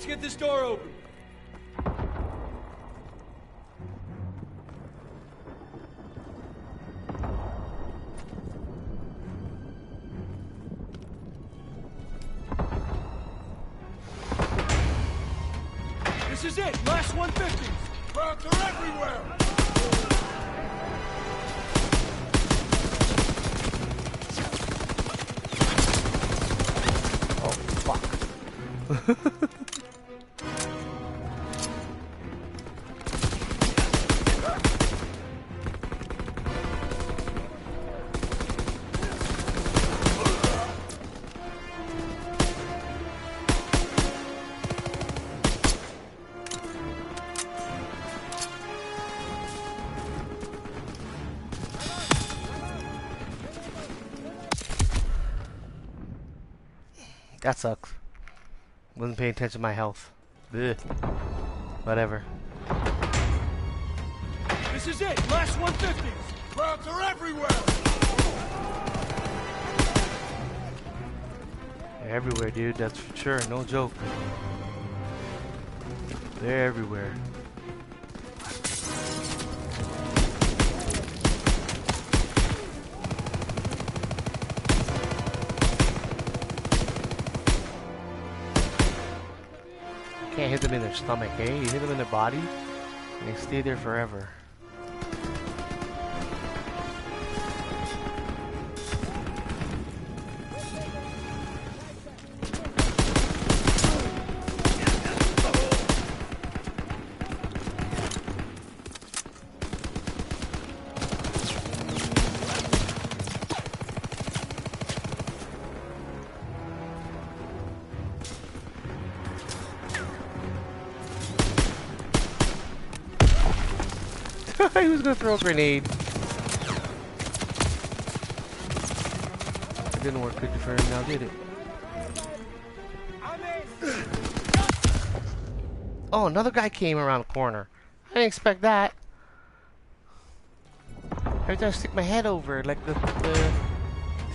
Let's get this door open. This is it. Last 150s. Crowds are everywhere. Oh, fuck. That sucks. Wasn't paying attention to my health. Ugh. Whatever. This is it. Last 150s. Crowds are everywhere. They're everywhere, dude. That's for sure. No joke. They're everywhere. Can't hit them in their stomach, eh? You hit them in their body, and they stay there forever. He was gonna throw a grenade. It didn't work good for him now, did it? Oh, another guy came around the corner. I didn't expect that. Every time I stick my head over, like these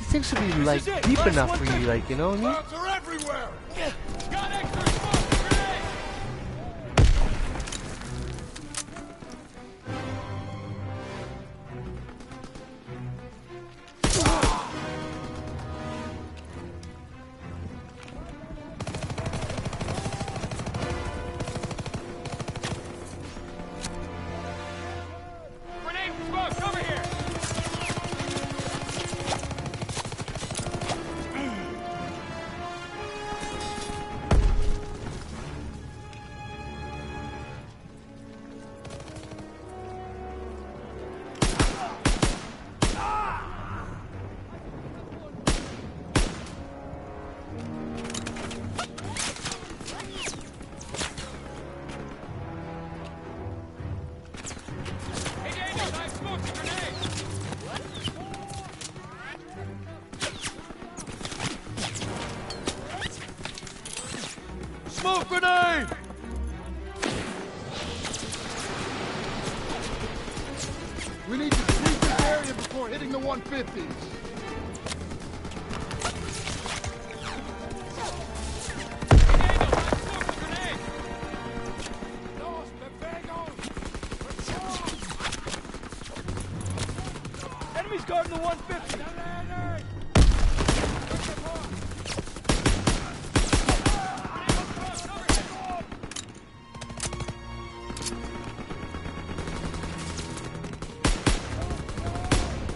things should be like deep enough for you, like, you know what I mean? Crowds are everywhere. Got extra smoke. Grenade. Grenade smoke. Over here. Hey, Daniel, I smoked a grenade. Smoke grenade! We need to sweep this area before hitting the 150s. Enemies guarding the 150.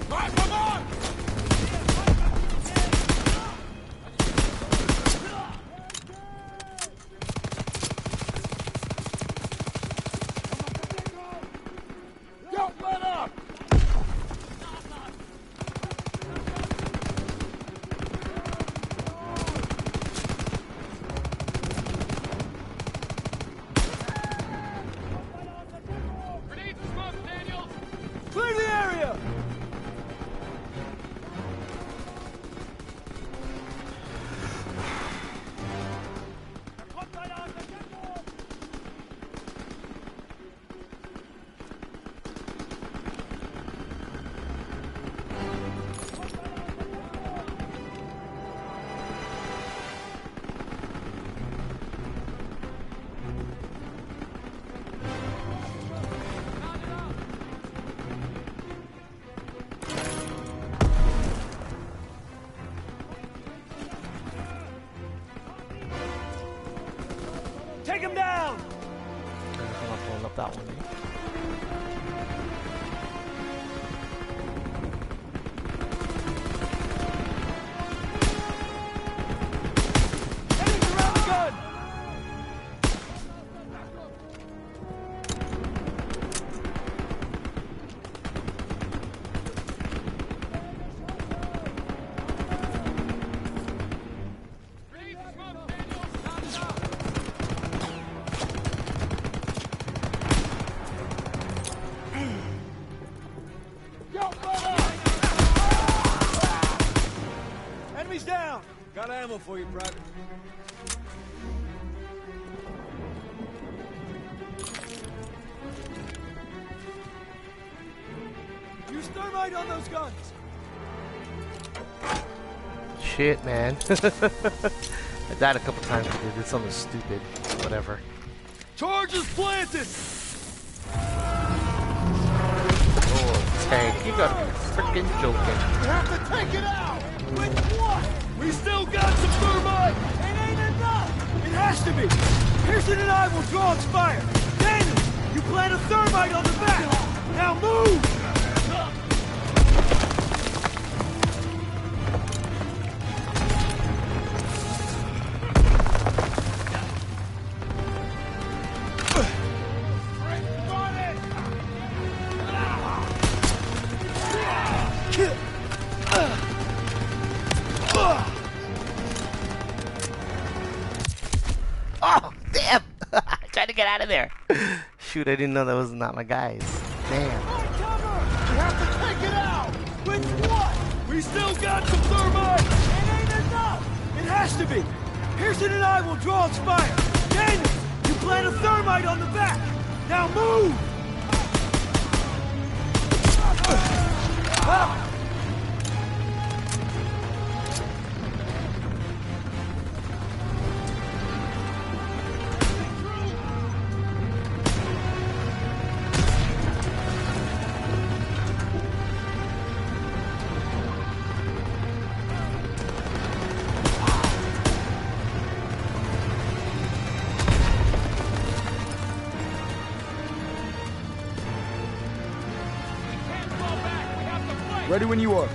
Right, come on! that one, eh? Enemies down! Got ammo for you, Private. Use thermite on those guns! Shit, man. I died a couple times because I did something stupid. Whatever. Charges planted! Oh, tank. You gotta be freaking joking. We have to take it out! With what? We still got some thermite! It ain't enough! It has to be! Pearson and I will draw its fire! Daniel, you plant a thermite on the back! Now move! Oh, damn! Trying to get out of there. Shoot, I didn't know that was not my guys. Damn. We have to take it out! With what? We still got some thermite! It ain't enough! It has to be! Pearson and I will draw its fire! Daniel, you plant a thermite on the back! Now move! Ready when you are.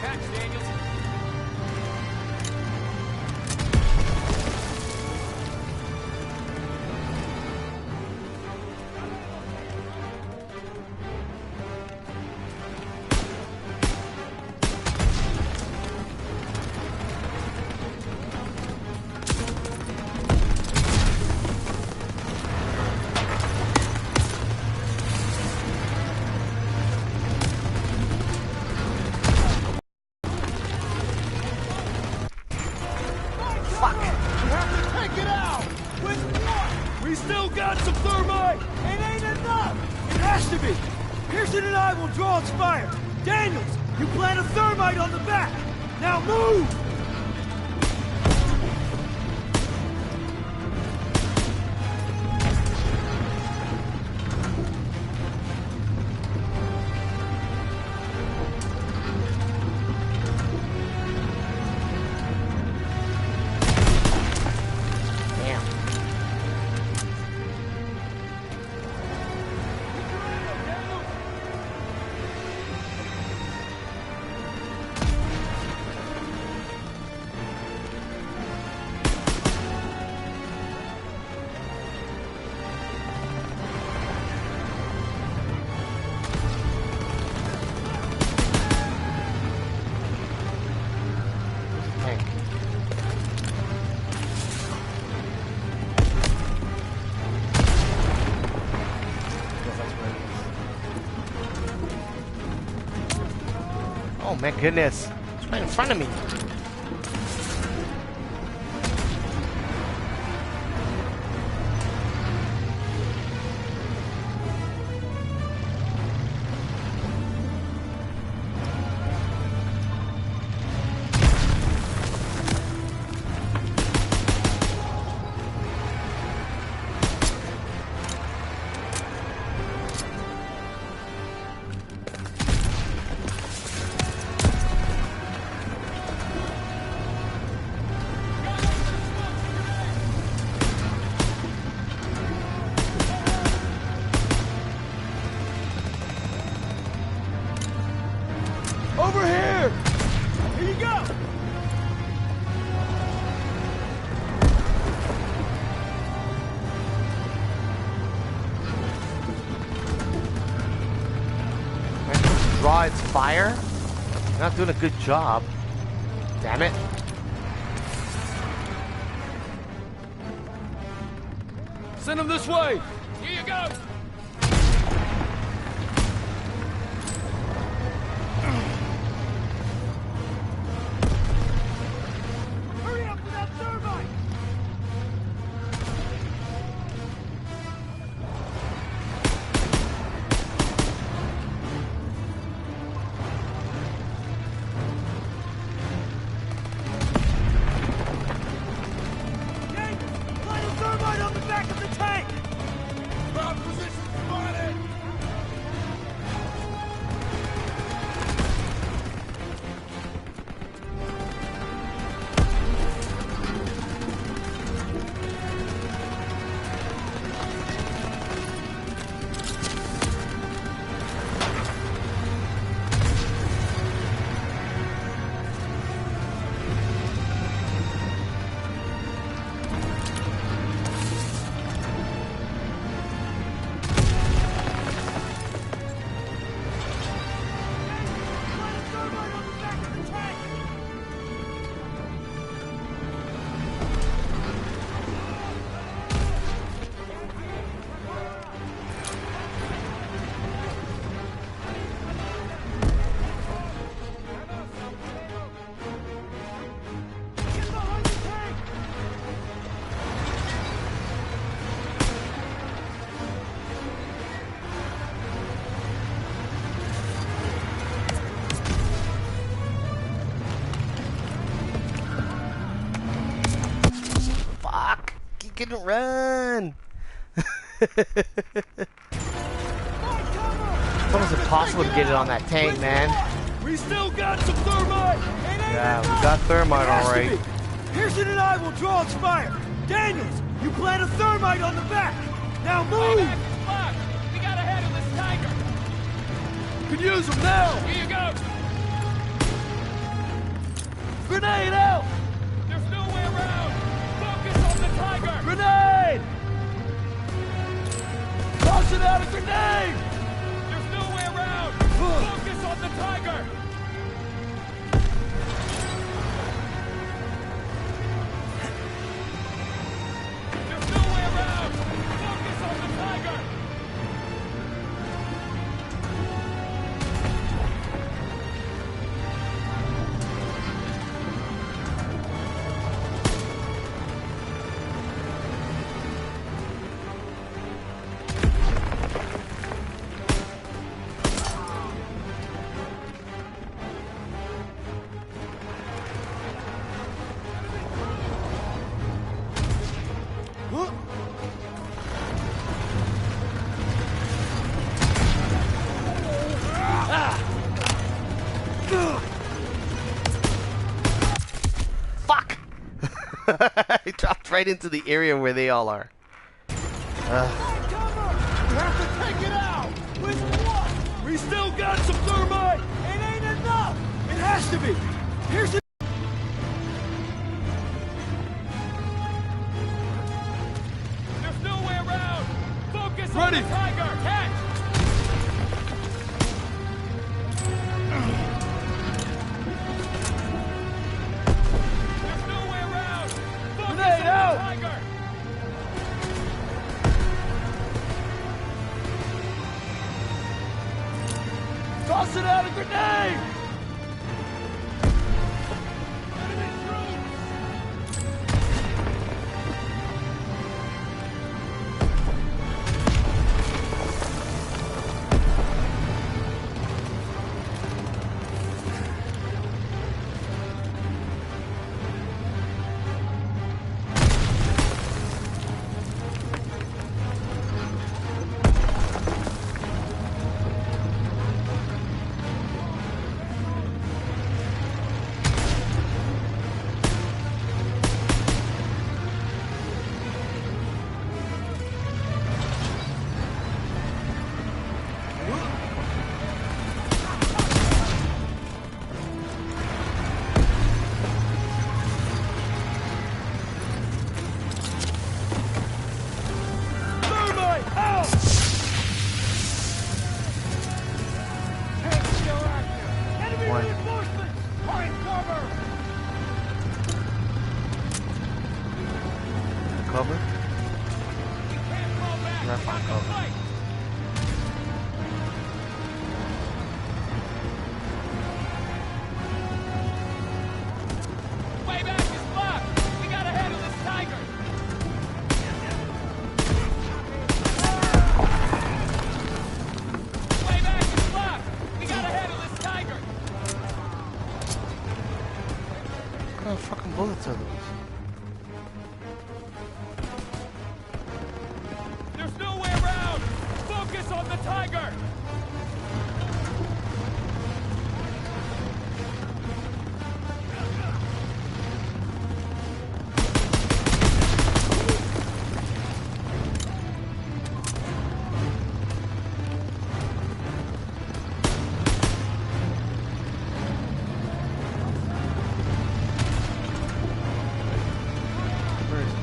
Catch, Daniels. We still got some thermite! It ain't enough! It has to be! Pearson and I will draw its fire! Daniels, you plant a thermite on the back! Now move! Oh my goodness. It's right in front of me. fire? You're not doing a good job. Damn it. Send them this way! Here you go! Hurry up with that thermite! Light a thermite on the back of the tank! Ground position spotted! Fuck! You can run! It's almost impossible to get it on that tank, man. We still got some thermite! Yeah, we got thermite alright. Pearson and I will draw its fire. Daniels, you plant a thermite on the back. Now move! We gotta handle this tiger! You can use them now! Here you go! Grenade out! There's no way around! Focus on the tiger! Grenade! Toss it out a grenade! There's no way around! Focus on the tiger! There's no way around! Focus on the tiger! Fuck! I dropped right into the area where they all are. We have to take it out! With what? We still got some thermite! It ain't enough! It has to be! Here's the... There's no way around! Focus Ready. on the tiger! Catch! There's no way around! Focus Grenade on out. the tiger! Toss it out a grenade! cover? Where I find cover? Way back is blocked. We gotta handle this tiger. Way back is blocked. We gotta handle this tiger. What kind of fucking bullets are those? There's no way around. Focus on the tiger. Where is it?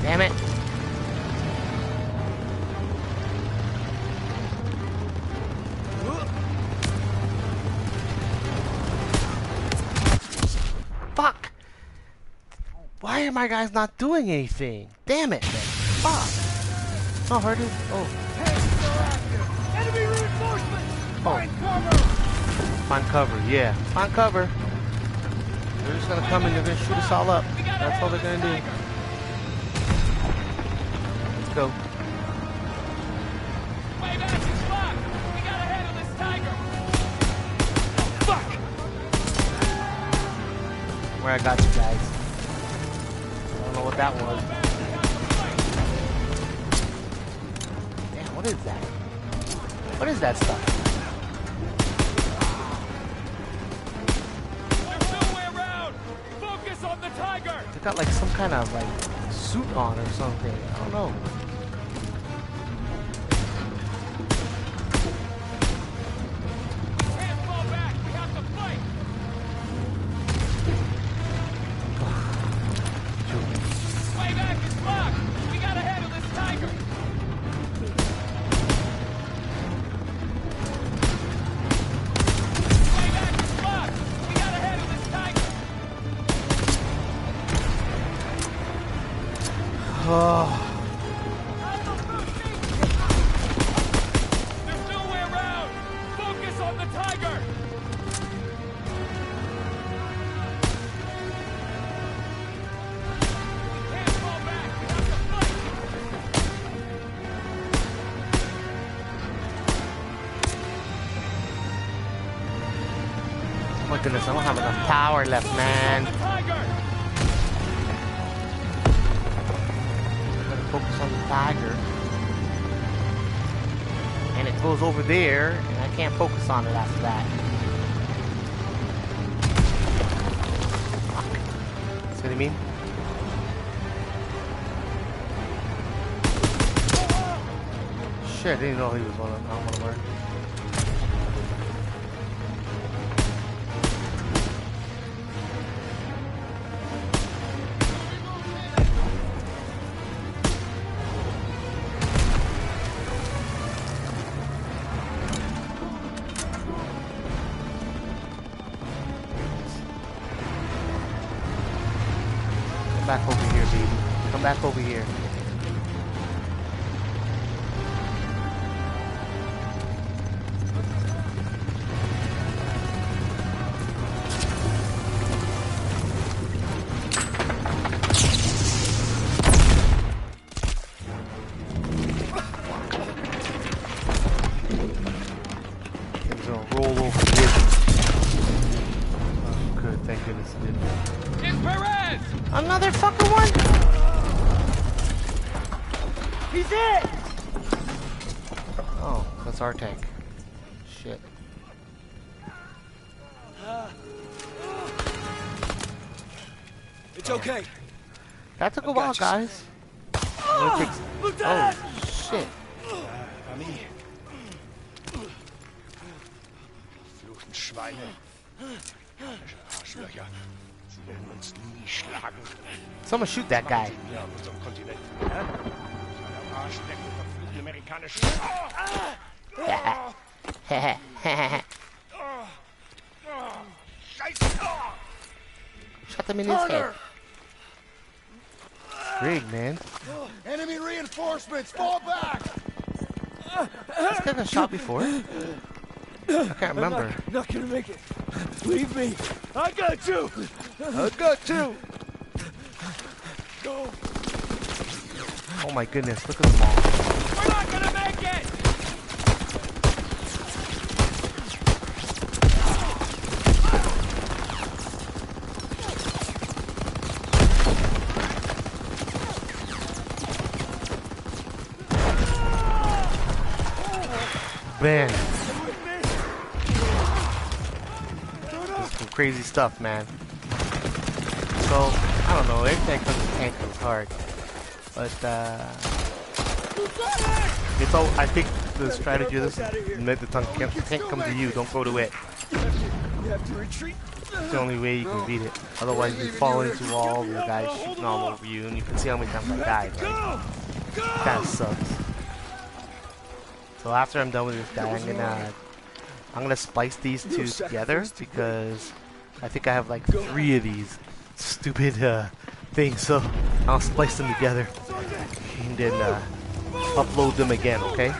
Damn it. Fuck. Why are my guys not doing anything? Damn it, man. Fuck. Oh, heard it. Oh. Enemy reinforcements! Find cover! Find cover, yeah. Find cover. They're just gonna come and they're gonna shoot us all up. That's all they're gonna do. Let's go. Way back is blocked. We gotta handle this tiger. Fuck! Where I got you guys. I don't know what that was. Damn, what is that? What is that stuff? There's no way around. Focus on the tiger. They got like some kind of like suit on or something. I don't know. Can't fall back. We have to fight. Way back is blocked. We gotta handle this tiger. Way back is blocked. We gotta handle this tiger. Oh, There's no way around. Focus on the tiger. We can't fall back. We have to fight. oh my goodness, I don't have enough power left, man. The tiger. I'm gonna focus on the tiger. And it goes over there, and I can't focus on it after that. Fuck. See what I mean? Shit, I didn't know he was on one of our. Come back over here, baby. Come back over here. It's gonna roll over here. Oh, good. Thank goodness it didn't. It's Perez. Another fucking one? He's in! Oh, that's our tank. shit. It's okay. That took a I've while, got you. guys. It takes... Lieutenant! Oh, shit. Ami. Verfluchten Schweine. Komische Arschlöcher. Sie werden uns nie schlagen. Someone shoot that guy. Hier auf unserem Kontinent. Hä? Kleiner Arschlecken, verfluchten amerikanischen... Scheiße! Shot him in his head. Great, man. Enemy reinforcements, fall back! This guy got shot before. I can't remember. Not gonna make it. Leave me. I got you. I got you. Go. Oh my goodness, look at them all. We're not gonna make it! Man. This is some crazy stuff, man. So, I don't know, everything comes to tank goes hard. But, it's all, I think the strategy of this is let the tank come to you, don't go to it. You have to retreat. It's the only way you can beat it. Otherwise, you fall into all the guys shooting all over you, and you can see how many times I died, right? That sucks. So after I'm done with this guy, I'm gonna splice these two together because I think I have like 3 of these stupid things. So I'll splice them together and then upload them again, okay?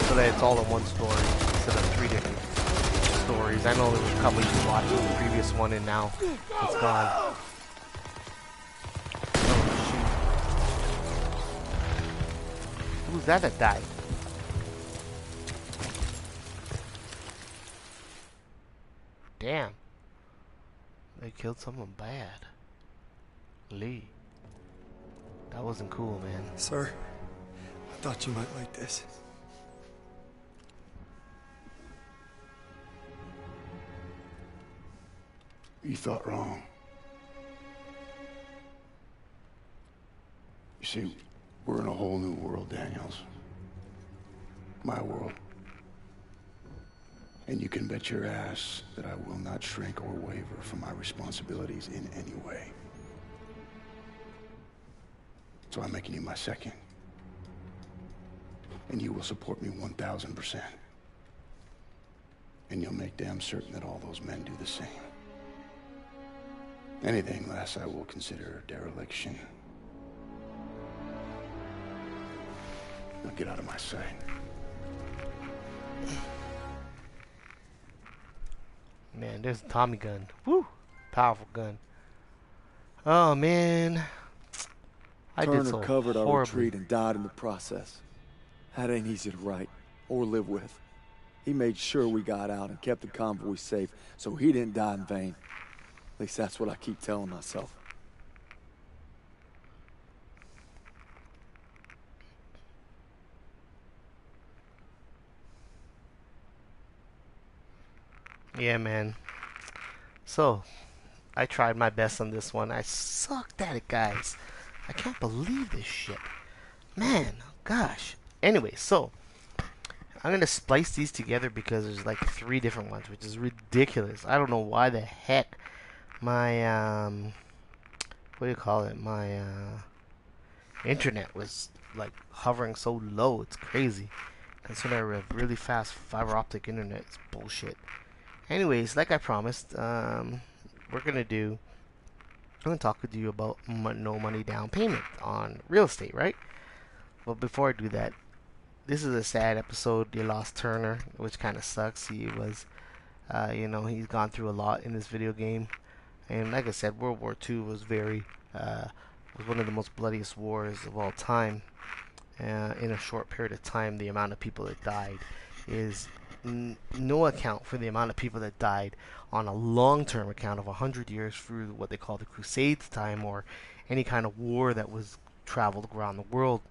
So that it's all in one story instead of 3 different stories. I know there was a couple you watched the previous one and now it's gone. Who's that died? Damn. They killed someone bad. Lee. That wasn't cool, man. Sir, I thought you might like this. You thought wrong. You see, we're in a whole new world, Daniels. My world. And you can bet your ass that I will not shrink or waver from my responsibilities in any way. So I'm making you my second. And you will support me 1000%. And you'll make damn certain that all those men do the same. Anything less I will consider dereliction. Now get out of my sight. Man, there's a Tommy gun. Woo! Powerful gun. Oh, man. I did Turner so covered our horribly. retreat and died in the process. That ain't easy to write or live with. He made sure we got out and kept the convoy safe, so he didn't die in vain. At least that's what I keep telling myself. Yeah, man. So, I tried my best on this one. I sucked at it, guys. I can't believe this shit. Man, gosh. Anyway, so, I'm going to splice these together because there's like 3 different ones, which is ridiculous. I don't know why the heck my, what do you call it? My, internet was like hovering so low. It's crazy. Considering I have really fast fiber optic internet, it's bullshit. Anyways, like I promised, I'm gonna talk with you about no money down payment on real estate, right? But before I do that, this is a sad episode. You lost Turner, which kind of sucks. He was, you know, he's gone through a lot in this video game, and like I said, World War II was was one of the most bloodiest wars of all time. In a short period of time, the amount of people that died is no account for the amount of people that died on a long-term account of 100 years through what they call the Crusades time, or any kind of war that was traveled around the world.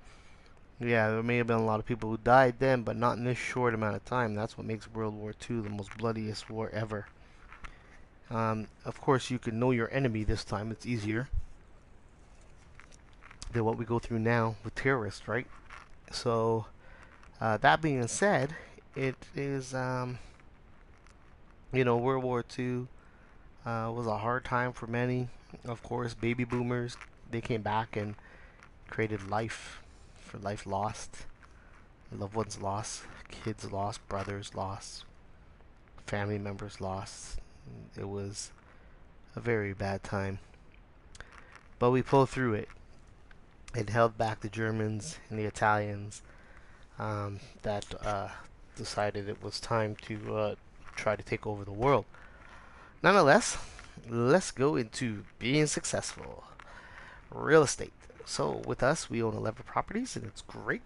Yeah, there may have been a lot of people who died then, but not in this short amount of time. That's what makes World War II the most bloodiest war ever. Of course, you can know your enemy this time. It's easier than what we go through now with terrorists, right? So, that being said, it is, World War II was a hard time for many. Of course, baby boomers, they came back and created life for life lost, loved ones lost, kids lost, brothers lost, family members lost. It was a very bad time. But we pulled through it. It held back the Germans and the Italians that decided it was time to try to take over the world. Nonetheless, let's go into being successful. Real estate. So with us, we own 11 properties, and it's great,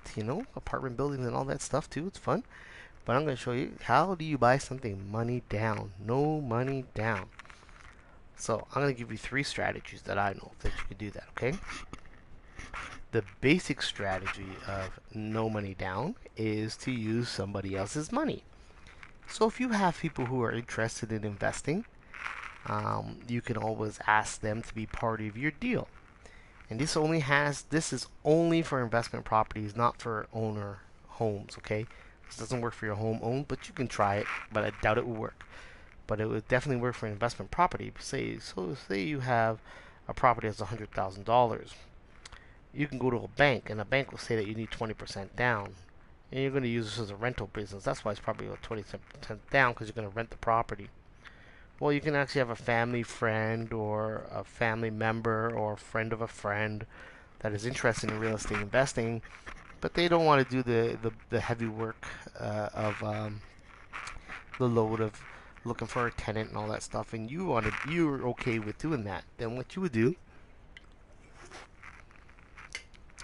apartment buildings and all that stuff too. It's fun. But I'm going to show you how do you buy something money down. No money down. So I'm going to give you 3 strategies that I know that you can do that, okay? The basic strategy of no money down is to use somebody else's money. So if you have people who are interested in investing, you can always ask them to be part of your deal. And this is only for investment properties, not for owner homes, okay? This doesn't work for your home owned, but you can try it, but I doubt it will work. But it would definitely work for an investment property. Say you have a property that's $100,000. You can go to a bank, and a bank will say that you need 20% down. And you're going to use this as a rental business. That's why it's probably about 20% down, because you're going to rent the property. Well, you can actually have a family friend or a family member or a friend of a friend that is interested in real estate investing, but they don't want to do the heavy work of the load of looking for a tenant and all that stuff, and you're okay with doing that. Then what you would do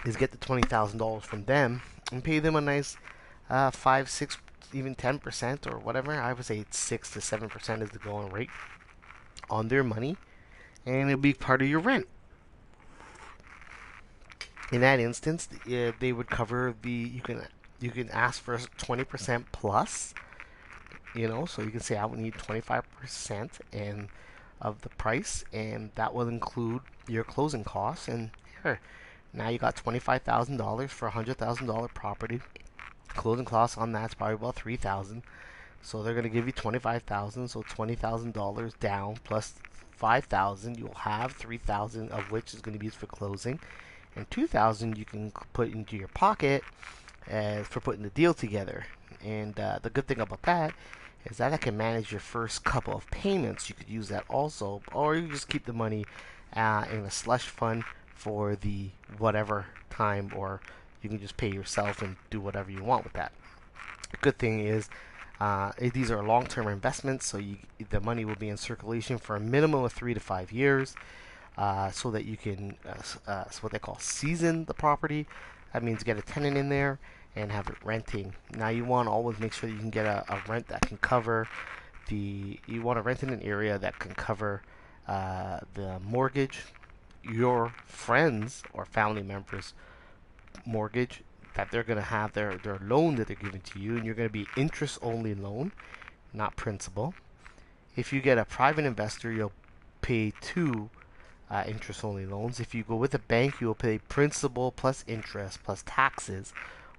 is get the $20,000 from them and pay them a nice 5, 6, even 10% or whatever. I would say 6 to 7% is the going rate on their money, and it'll be part of your rent. In that instance, they would cover you can ask for 20% plus, so you can say I would need 25% of the price, and that will include your closing costs. And here, now you got $25,000 for a $100,000 property. Closing costs on that's probably about $3,000. So they're gonna give you $25,000. So $20,000 down plus $5,000. You'll have $3,000 of which is gonna be used for closing, and $2,000 you can put into your pocket for putting the deal together. And the good thing about that is that I can manage your first couple of payments. You could use that also, or you just keep the money in a slush fund for the whatever time, or you can just pay yourself and do whatever you want with that. The good thing is these are long-term investments, so the money will be in circulation for a minimum of 3 to 5 years, so that you can what they call season the property. That means get a tenant in there and have it renting. Now you want to always make sure you can get a rent that can cover you want to rent in an area that can cover the mortgage, your friends or family members' mortgage that they're going to have, their loan that they're giving to you, and you're going to be interest only loan, not principal. If you get a private investor, you'll pay 2 interest only loans. If you go with a bank, you'll pay principal plus interest plus taxes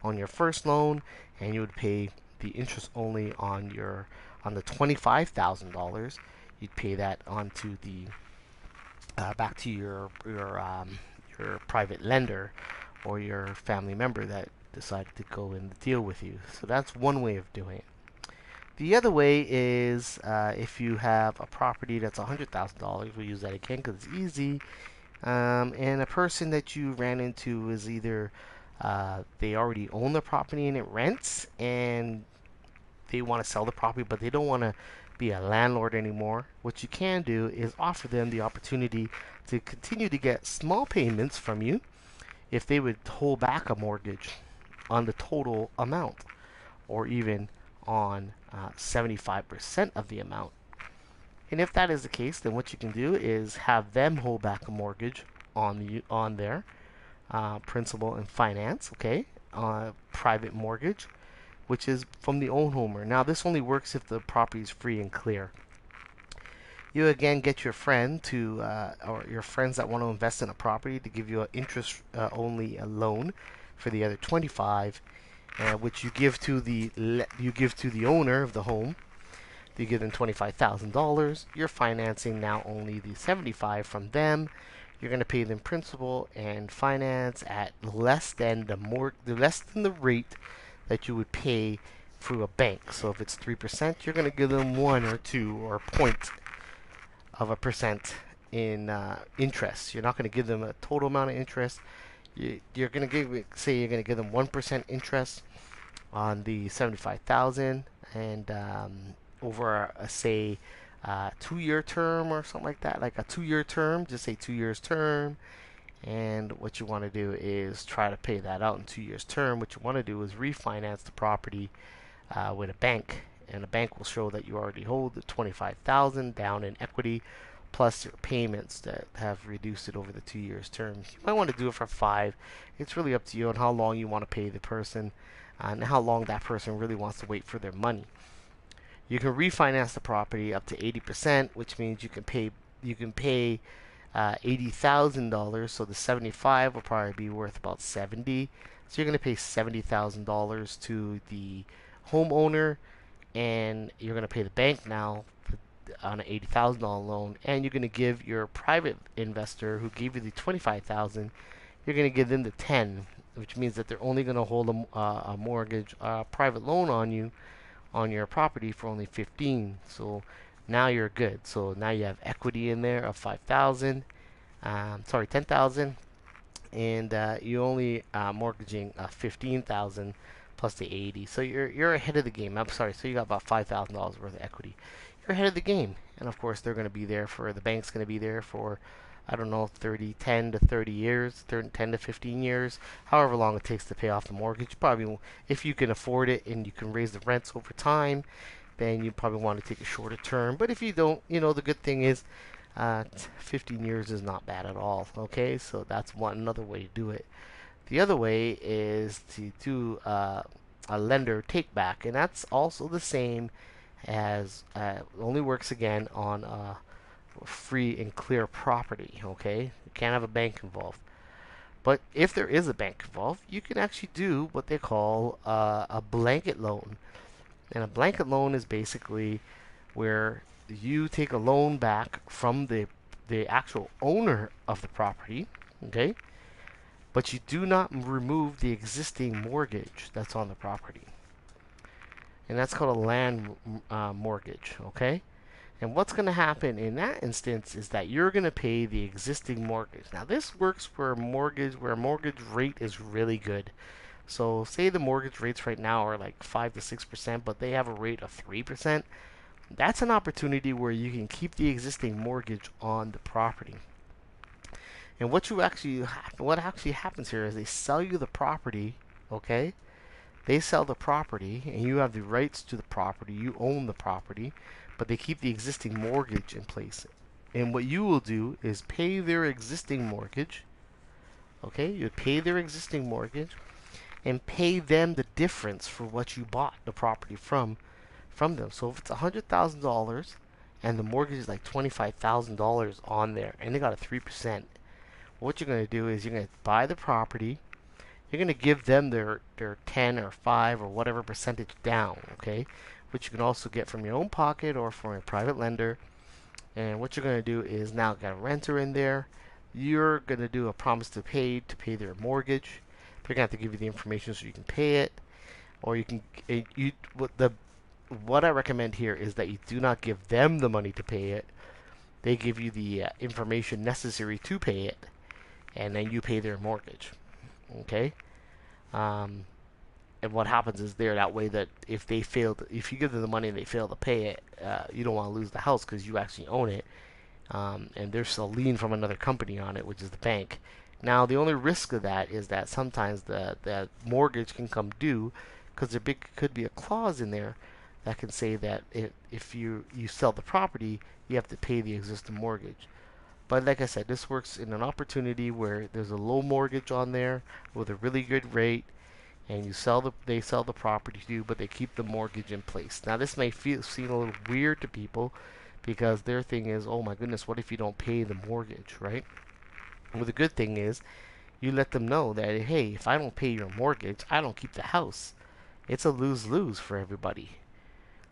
on your first loan, and you would pay the interest only on the $25,000. You'd pay that onto the back to your private lender or your family member that decided to go in the deal with you. So that's one way of doing it. The other way is if you have a property that's $100,000, we'll use that again because it's easy, and a person that you ran into is either they already own the property and it rents, and they want to sell the property, but they don't want to be a landlord anymore. What you can do is offer them the opportunity to continue to get small payments from you if they would hold back a mortgage on the total amount, or even on 75% of the amount. And if that is the case, then what you can do is have them hold back a mortgage on their principal and finance, okay? private mortgage, which is from the homeowner. Now, this only works if the property is free and clear. You again get your friend to, or your friends that want to invest in a property to give you an interest only a loan for the other 25, which you give to the owner of the home. You give them $25,000. You're financing now only the 75 from them. You're going to pay them principal and finance at less than the rate that you would pay through a bank. So if it's 3%, you're going to give them 1 or 2 or 0.1% in interest. You're not going to give them a total amount of interest. You're going to give them 1% interest on the 75,000, and over say 2-year term or something like that, like a 2-year term. Just say 2 years term. And what you want to do is try to pay that out in 2 years term. What you want to do is refinance the property with a bank, and the bank will show that you already hold the 25,000 down in equity, plus your payments that have reduced it over the 2 years term. You might want to do it for 5. It's really up to you on how long you want to pay the person, and how long that person really wants to wait for their money. You can refinance the property up to 80%, which means you can pay $80,000. So the 75 will probably be worth about 70. So you're going to pay $70,000 to the homeowner, and you're going to pay the bank now on an $80,000 loan, and you're going to give your private investor who gave you the 25,000, you're going to give them the 10, which means that they're only going to hold a mortgage, private loan on you, on your property for only 15. So now you're good. So now you have equity in there of 5,000, 10,000, and you only mortgaging 15,000 plus the 80. So you're ahead of the game. I'm sorry. So you got about $5,000 worth of equity. You're ahead of the game. And of course, they're going to be there for, the bank's going to be there for, I don't know, 10 to 30 years, 10 to 15 years, however long it takes to pay off the mortgage. Probably, if you can afford it and you can raise the rents over time, then you probably want to take a shorter term. But if you don't, the good thing is 15 years is not bad at all. Okay, so that's another way to do it. The other way is to do a lender take back, and that's also the same as only works again on free and clear property. Okay, you can't have a bank involved. But if there is a bank involved, you can actually do what they call a blanket loan. And a blanket loan is basically where you take a loan back from the actual owner of the property, okay? But you do not remove the existing mortgage that's on the property. And that's called a land mortgage, okay? And what's going to happen in that instance is that you're going to pay the existing mortgage. Now, this works for a mortgage where a mortgage rate is really good. So, say the mortgage rates right now are like 5 to 6%, but they have a rate of 3%. That's an opportunity where you can keep the existing mortgage on the property. And what actually happens here is they sell you the property, okay? They sell the property, and you have the rights to the property. You own the property, but they keep the existing mortgage in place. And what you will do is pay their existing mortgage, okay? You pay their existing mortgage and pay them the difference for what you bought the property from them. So if it's $100,000 and the mortgage is like $25,000 on there, and they got a 3%, what you're going to do is you're going to buy the property. You're going to give them their 10 or 5 or whatever percentage down, okay? Which you can also get from your own pocket or from a private lender. And what you're going to do is now got a renter in there. You're going to do a promise to pay their mortgage. They're going to have to give you the information so you can pay it, or you can what I recommend here is that you do not give them the money to pay it. They give you the information necessary to pay it, and then you pay their mortgage. Okay. And what happens is that way that if you give them the money and they fail to pay it, you don't want to lose the house because you actually own it, and there's a lien from another company on it, which is the bank. Now, the only risk of that is that sometimes the mortgage can come due because there could be a clause in there that can say that if you sell the property, you have to pay the existing mortgage. But like I said, this works in an opportunity where there's a low mortgage on there with a really good rate, and they sell the property to you, but they keep the mortgage in place. Now this may seem a little weird to people because their thing is, oh my goodness, what if you don't pay the mortgage, right? Well, the good thing is you let them know that, hey, if I don't pay your mortgage, I don't keep the house. It's a lose-lose for everybody.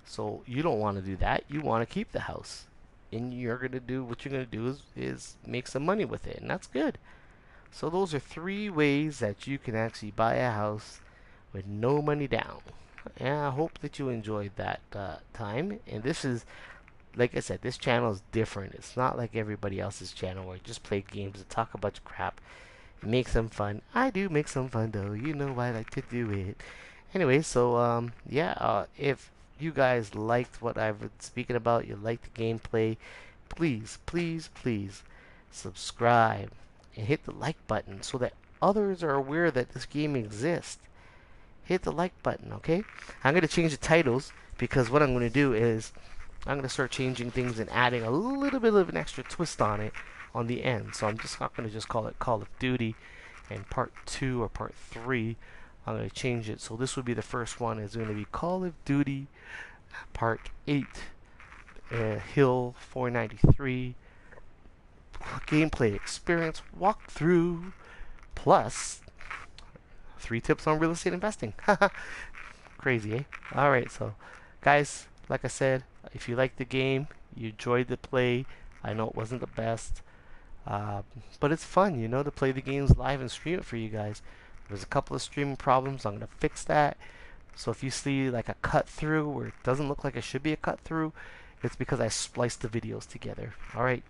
So you don't want to do that. You want to keep the house. And you're going to do what you're going to do is make some money with it, and that's good. So those are 3 ways that you can actually buy a house with no money down. And I hope that you enjoyed that time. And this is, like I said, this channel is different. It's not like everybody else's channel where I just play games and talk a bunch of crap and make some fun. I do make some fun though. You know I like to do it. Anyway, so yeah, if you guys liked what I've been speaking about, you like the gameplay, please, please, please subscribe and hit the like button so that others are aware that this game exists. Hit the like button, okay? I'm going to change the titles because what I'm going to do is I'm going to start changing things and adding a little bit of an extra twist on it on the end. So I'm just not going to just call it Call of Duty and Part 2 or Part 3. I'm going to change it. So this would be the first one. Is going to be Call of Duty Part 8 Hill 493 gameplay experience walkthrough plus 3 tips on real estate investing. Crazy, eh? Alright, so guys, like I said, if you like the game, you enjoyed the play, I know it wasn't the best, but it's fun, you know, to play the games live and stream it for you guys. There's a couple of streaming problems. I'm going to fix that. So if you see like a cut through where it doesn't look like it should be a cut through, it's because I spliced the videos together. Alright,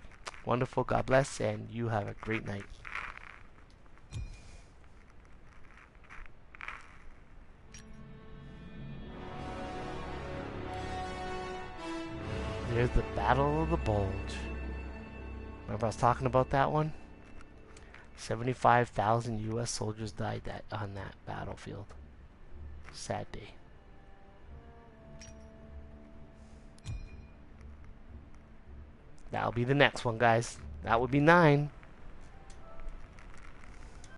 wonderful, God bless, and you have a great night. There's the Battle of the Bulge. Remember I was talking about that one? 75,000 U.S. soldiers died on that battlefield. Sad day. That'll be the next one, guys. That would be 9.